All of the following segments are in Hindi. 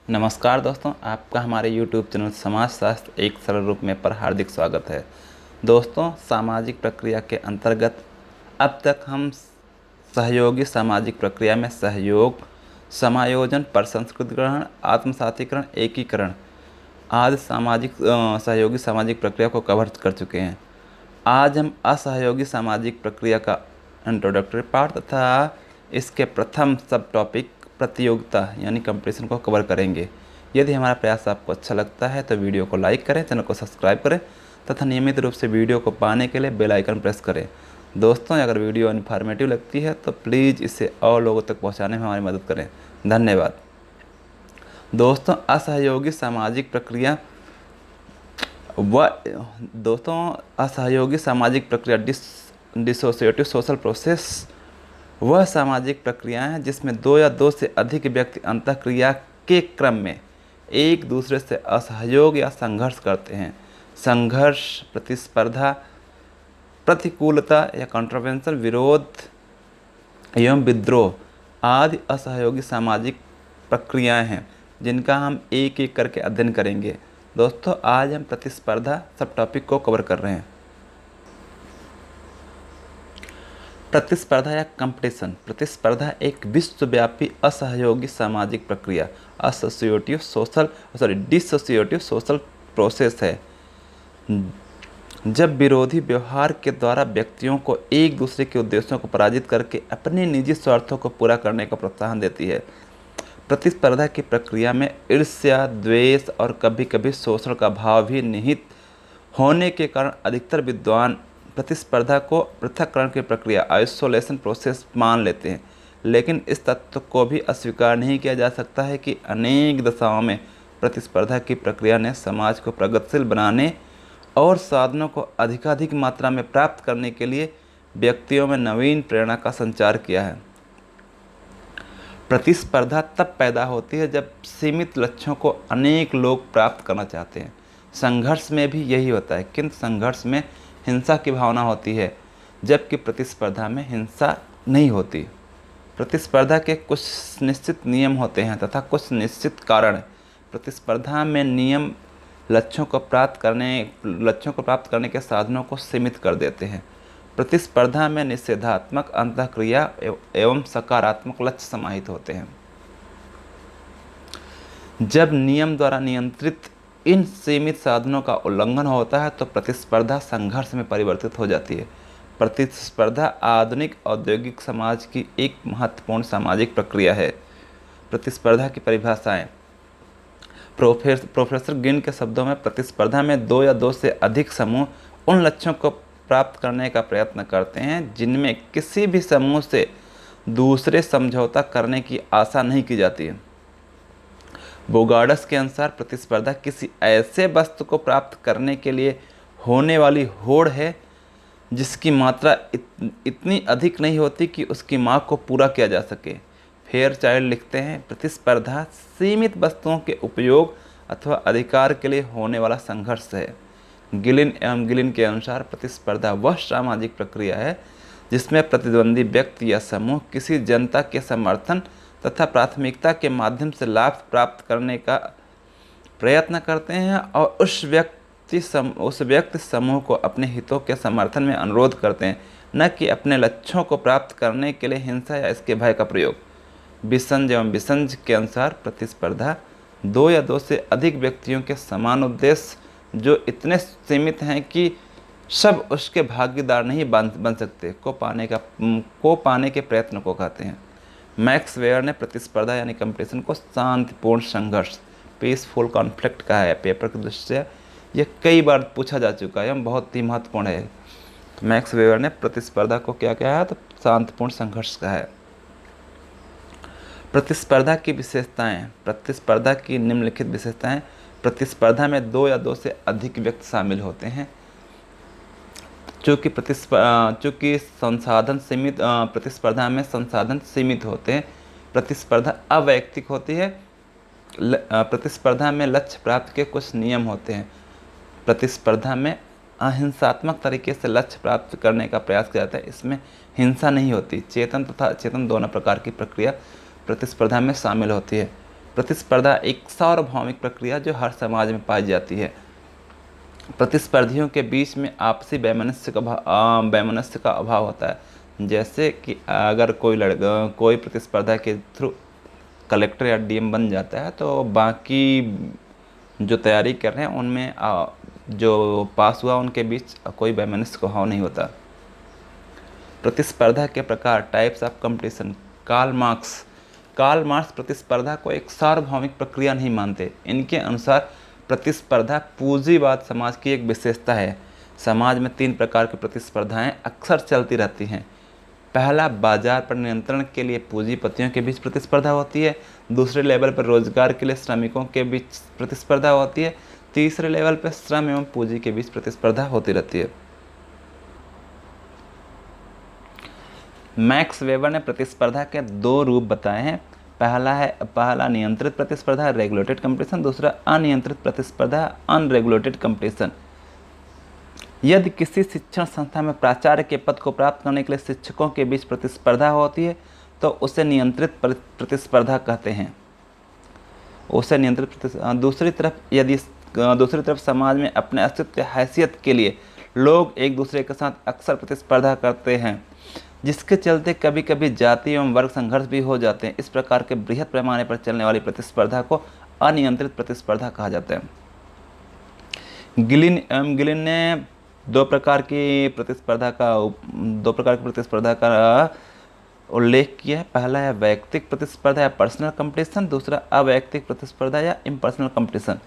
नमस्कार दोस्तों, आपका हमारे YouTube चैनल समाजशास्त्र एक सरल रूप में पर हार्दिक स्वागत है। दोस्तों, सामाजिक प्रक्रिया के अंतर्गत अब तक हम सहयोगी सामाजिक प्रक्रिया में सहयोग, समायोजन, प्रसंस्कृत ग्रहण, आत्मसातीकरण, एकीकरण आदि सहयोगी सामाजिक प्रक्रिया को कवर कर चुके हैं। आज हम असहयोगी सामाजिक प्रक्रिया का इंट्रोडक्टरी पार्ट तथा इसके प्रथम सब टॉपिक प्रतियोगिता यानी कंपटीशन को कवर करेंगे। यदि हमारा प्रयास आपको अच्छा लगता है तो वीडियो को लाइक करें, चैनल को सब्सक्राइब करें तथा नियमित रूप से वीडियो को पाने के लिए बेल आइकन प्रेस करें। दोस्तों, अगर वीडियो इन्फॉर्मेटिव लगती है तो प्लीज़ इसे और लोगों तक पहुंचाने में हमारी मदद करें। धन्यवाद। दोस्तों, असहयोगी सामाजिक प्रक्रिया असहयोगी सामाजिक प्रक्रिया डिसोसिएटिव सोशल प्रोसेस वह सामाजिक प्रक्रियाएं हैं जिसमें दो या दो से अधिक व्यक्ति अंतःक्रिया के क्रम में एक दूसरे से असहयोग या संघर्ष करते हैं। संघर्ष, प्रतिस्पर्धा, प्रतिकूलता या कॉन्ट्रोवर्शन, विरोध एवं विद्रोह आदि असहयोगी सामाजिक प्रक्रियाएं हैं जिनका हम एक एक करके अध्ययन करेंगे। दोस्तों, आज हम प्रतिस्पर्धा सब टॉपिक को कवर कर रहे हैं। प्रतिस्पर्धा या कंपटीशन। प्रतिस्पर्धा एक विश्वव्यापी असहयोगी सामाजिक प्रक्रिया डिसोसिएटिव सोशल प्रोसेस है जब विरोधी व्यवहार के द्वारा व्यक्तियों को एक दूसरे के उद्देश्यों को पराजित करके अपने निजी स्वार्थों को पूरा करने का प्रोत्साहन देती है। प्रतिस्पर्धा की प्रक्रिया में ईर्ष्या, द्वेष और कभी कभी शोषण का भाव भी निहित होने के कारण अधिकतर विद्वान प्रतिस्पर्धा को पृथक्करण की प्रक्रिया आइसोलेशन प्रोसेस मान लेते हैं। लेकिन इस तथ्य को भी अस्वीकार नहीं किया जा सकता है कि अनेक दशाओं में प्रतिस्पर्धा की प्रक्रिया ने समाज को प्रगतिशील बनाने और साधनों को अधिकाधिक मात्रा में प्राप्त करने के लिए व्यक्तियों में नवीन प्रेरणा का संचार किया है। प्रतिस्पर्धा तब पैदा होती है जब सीमित लक्ष्यों को अनेक लोग प्राप्त करना चाहते हैं। संघर्ष में भी यही होता है, किंतु संघर्ष में हिंसा की भावना होती है जबकि प्रतिस्पर्धा में हिंसा नहीं होती। प्रतिस्पर्धा के कुछ निश्चित नियम होते हैं तथा कुछ निश्चित कारण। प्रतिस्पर्धा में नियम लक्ष्यों को प्राप्त करने के साधनों को सीमित कर देते हैं। प्रतिस्पर्धा में निषेधात्मक अंतःक्रिया एवं सकारात्मक लक्ष्य समाहित होते हैं। जब नियम द्वारा नियंत्रित इन सीमित साधनों का उल्लंघन होता है तो प्रतिस्पर्धा संघर्ष में परिवर्तित हो जाती है। प्रतिस्पर्धा आधुनिक औद्योगिक समाज की एक महत्वपूर्ण सामाजिक प्रक्रिया है। प्रतिस्पर्धा की परिभाषाएं। प्रोफेसर गिन के शब्दों में प्रतिस्पर्धा में दो या दो से अधिक समूह उन लक्ष्यों को प्राप्त करने का प्रयत्न करते हैं जिनमें किसी भी समूह से दूसरे समझौता करने की आशा नहीं की जाती है। बोगार्ड्स के अनुसार प्रतिस्पर्धा किसी ऐसे वस्तु को प्राप्त करने के लिए होने वाली होड़ है जिसकी मात्रा इतनी अधिक नहीं होती कि उसकी मांग को पूरा किया जा सके। फेयरचाइल्ड लिखते हैं, प्रतिस्पर्धा सीमित वस्तुओं के उपयोग अथवा अधिकार के लिए होने वाला संघर्ष है। गिलिन के अनुसार प्रतिस्पर्धा वह सामाजिक प्रक्रिया है जिसमें प्रतिद्वंदी व्यक्ति या समूह किसी जनता के समर्थन तथा प्राथमिकता के माध्यम से लाभ प्राप्त करने का प्रयत्न करते हैं और उस व्यक्ति समूह को अपने हितों के समर्थन में अनुरोध करते हैं, न कि अपने लक्ष्यों को प्राप्त करने के लिए हिंसा या इसके भय का प्रयोग। बिसंज के अनुसार प्रतिस्पर्धा दो या दो से अधिक व्यक्तियों के समान उद्देश्य जो इतने सीमित हैं कि सब उसके भागीदार नहीं बन सकते को पाने के प्रयत्न को कहते हैं। मैक्स वेयर ने प्रतिस्पर्धा यानी कंपटीशन को शांतिपूर्ण संघर्ष पीसफुल कॉन्फ्लिक्ट कहा है। पेपर की दृष्टि से यह कई बार पूछा जा चुका है एवं बहुत ही महत्वपूर्ण है। तो मैक्स वेयर ने प्रतिस्पर्धा को क्या कहा है? तो शांतिपूर्ण संघर्ष कहा है। प्रतिस्पर्धा की विशेषताएं। प्रतिस्पर्धा की निम्नलिखित विशेषताएं। प्रतिस्पर्धा में दो या दो से अधिक व्यक्ति शामिल होते हैं। चूँकि प्रतिस्पर्धा में संसाधन सीमित होते हैं। प्रतिस्पर्धा अवैयक्तिक होती है। प्रतिस्पर्धा में लक्ष्य प्राप्ति के कुछ नियम होते हैं। प्रतिस्पर्धा में अहिंसात्मक तरीके से लक्ष्य प्राप्त करने का प्रयास किया जाता है। इसमें हिंसा नहीं होती। चेतन तथा अचेतन दोनों प्रकार की प्रक्रिया प्रतिस्पर्धा में शामिल होती है। प्रतिस्पर्धा एक सार्वभौमिक प्रक्रिया जो हर समाज में पाई जाती है। प्रतिस्पर्धियों के बीच में आपसी वैमनस्य का अभाव होता है। जैसे कि अगर कोई प्रतिस्पर्धा के थ्रू कलेक्टर या डीएम बन जाता है तो बाकी जो तैयारी कर रहे हैं उनमें जो पास हुआ उनके बीच कोई वैमनस्य का अभाव नहीं होता। प्रतिस्पर्धा के प्रकार, types of competition. Karl Marx प्रतिस्पर्धा को एक सार्वभौमिक प्रक्रिया नहीं मानते। इनके अनुसार प्रतिस्पर्धा पूंजीवाद समाज की एक विशेषता है। समाज में 3 प्रकार की प्रतिस्पर्धाएं अक्सर चलती रहती हैं। पहला, बाजार पर नियंत्रण के लिए पूंजीपतियों के बीच प्रतिस्पर्धा होती है। दूसरे लेवल पर रोजगार के लिए श्रमिकों के बीच प्रतिस्पर्धा होती है। तीसरे लेवल पर श्रम एवं पूंजी के बीच प्रतिस्पर्धा होती रहती है। मैक्स वेबर ने प्रतिस्पर्धा के 2 रूप बताए हैं। पहला नियंत्रित प्रतिस्पर्धा, रेगुलेटेड कंपटीशन। दूसरा अनियंत्रित प्रतिस्पर्धा, अनरेगुलेटेड कंपटीशन। यदि किसी शिक्षण संस्था में प्राचार्य के पद को प्राप्त करने के लिए शिक्षकों के बीच प्रतिस्पर्धा होती है तो उसे नियंत्रित प्रतिस्पर्धा कहते हैं। दूसरी तरफ समाज में अपने अस्तित्व हैसियत के लिए लोग एक दूसरे के साथ अक्सर प्रतिस्पर्धा करते हैं, जिसके चलते कभी कभी जाति एवं वर्ग संघर्ष भी हो जाते हैं। इस प्रकार के बृहद पैमाने पर चलने वाली प्रतिस्पर्धा को अनियंत्रित प्रतिस्पर्धा कहा जाता है। गिलिन ने 2 प्रकार की प्रतिस्पर्धा का उल्लेख किया है। पहला है वैयक्तिक प्रतिस्पर्धा या पर्सनल कंपटीशन। दूसरा अवैयक्तिक प्रतिस्पर्धा या इम्पर्सनल कंपटीशन।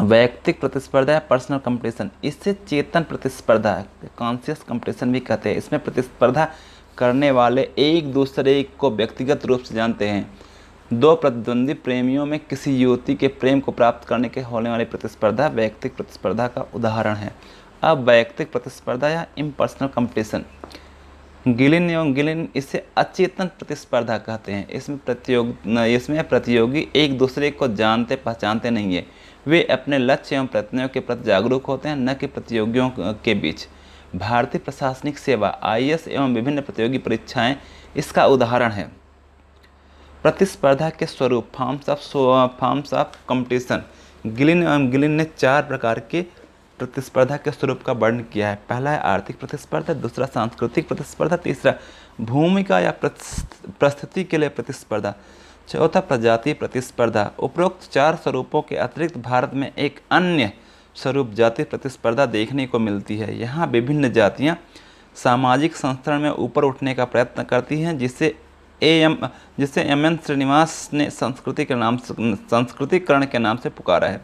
वैयक्तिक प्रतिस्पर्धा या पर्सनल कंपटीशन, इसे चेतन प्रतिस्पर्धा, कॉन्शियस कंपटीशन भी कहते हैं। इसमें प्रतिस्पर्धा करने वाले एक दूसरे को व्यक्तिगत रूप से जानते हैं। 2 प्रतिद्वंदी प्रेमियों में किसी युवती के प्रेम को प्राप्त करने के होने वाली प्रतिस्पर्धा वैयक्तिक प्रतिस्पर्धा का उदाहरण है। अब वैयक्तिक प्रतिस्पर्धा या इम्पर्सनल कंपटीशन, गिलिन इसे अचेतन प्रतिस्पर्धा कहते हैं। इसमें प्रतियोगी एक दूसरे को जानते पहचानते नहीं है। वे अपने लक्ष्य एवं प्रयत्नों के प्रति जागरूक होते हैं, न कि प्रतियोगियों के बीच। भारतीय प्रशासनिक सेवा आईएएस एवं विभिन्न प्रतियोगी परीक्षाएं इसका उदाहरण है। प्रतिस्पर्धा के स्वरूप, फॉर्म्स ऑफ कंपटीशन। गिलिन ने 4 प्रकार के प्रतिस्पर्धा के स्वरूप का वर्णन किया है। पहला है आर्थिक प्रतिस्पर्धा, दूसरा सांस्कृतिक प्रतिस्पर्धा, तीसरा भूमिका या परिस्थिति के लिए प्रतिस्पर्धा, चौथा प्रजातीय प्रतिस्पर्धा। उपरोक्त 4 स्वरूपों के अतिरिक्त भारत में एक अन्य स्वरूप जातीय प्रतिस्पर्धा देखने को मिलती है। यहाँ विभिन्न जातियाँ सामाजिक संस्करण में ऊपर उठने का प्रयत्न करती हैं, जिसे एम.एन. श्रीनिवास ने संस्कृतिकरण के नाम से पुकारा है।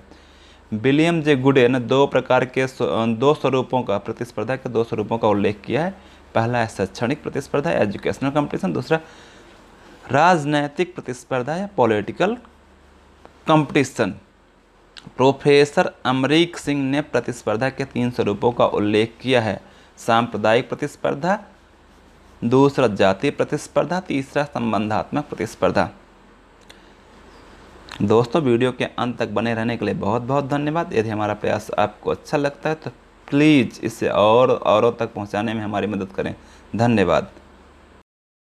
विलियम जे गुडे ने 2 स्वरूपों का प्रतिस्पर्धा के 2 स्वरूपों का उल्लेख किया है। पहला है शैक्षणिक प्रतिस्पर्धा, एजुकेशनल कंपटीशन। दूसरा राजनैतिक प्रतिस्पर्धा या political competition. Professor Amrik Singh ने प्रतिस्पर्धा के 3 स्वरूपों का उल्लेख किया है। सांप्रदायिक प्रतिस्पर्धा, दूसरा जातीय प्रतिस्पर्धा, तीसरा संबंधात्मक प्रतिस्पर्धा। दोस्तों, वीडियो के अंत तक बने रहने के लिए बहुत बहुत धन्यवाद। यदि हमारा प्रयास आपको अच्छा लगता है तो प्लीज़ इसे औरों तक पहुंचाने में हमारी मदद करें। धन्यवाद।